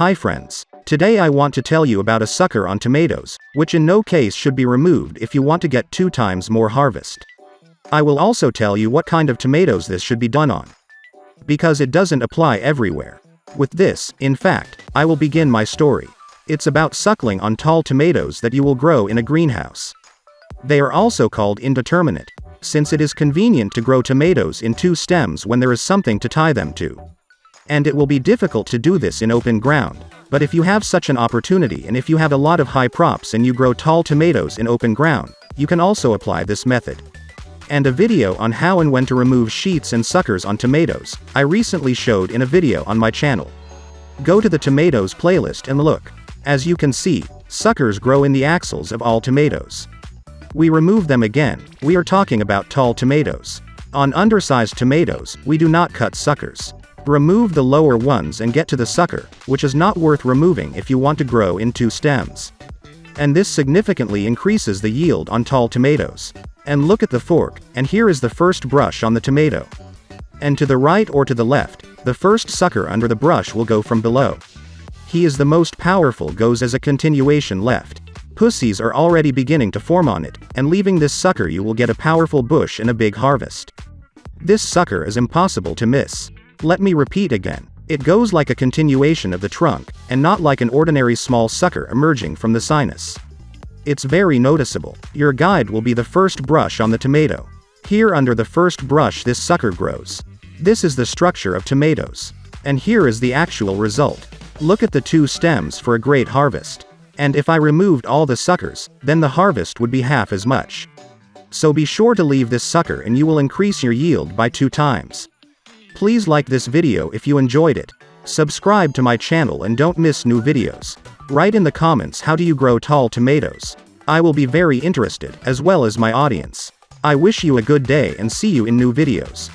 Hi friends. Today I want to tell you about a sucker on tomatoes, which in no case should be removed if you want to get 2 times more harvest. I will also tell you what kind of tomatoes this should be done on, because it doesn't apply everywhere. With this, in fact, I will begin my story. It's about suckling on tall tomatoes that you will grow in a greenhouse. They are also called indeterminate, since it is convenient to grow tomatoes in 2 stems when there is something to tie them to. And it will be difficult to do this in open ground, but if you have such an opportunity and if you have a lot of high props and you grow tall tomatoes in open ground, you can also apply this method. And a video on how and when to remove sheets and suckers on tomatoes, I recently showed in a video on my channel. Go to the tomatoes playlist and look. As you can see, suckers grow in the axils of all tomatoes. We remove them again. We are talking about tall tomatoes. On undersized tomatoes, we do not cut suckers. Remove the lower ones and get to the sucker, which is not worth removing if you want to grow in 2 stems. And this significantly increases the yield on tall tomatoes. And look at the fork, and here is the first brush on the tomato. And to the right or to the left, the first sucker under the brush will go from below. He is the most powerful, goes as a continuation left. Pussies are already beginning to form on it, and leaving this sucker you will get a powerful bush and a big harvest. This sucker is impossible to miss. Let me repeat again. It goes like a continuation of the trunk, and not like an ordinary small sucker emerging from the sinus. It's very noticeable. Your guide will be the first brush on the tomato. Here under the first brush this sucker grows. This is the structure of tomatoes. And here is the actual result. Look at the 2 stems for a great harvest. And if I removed all the suckers, then the harvest would be half as much. So be sure to leave this sucker and you will increase your yield by 2 times. Please like this video if you enjoyed it. Subscribe to my channel and don't miss new videos. Write in the comments how do you grow tall tomatoes. I will be very interested, as well as my audience. I wish you a good day and see you in new videos.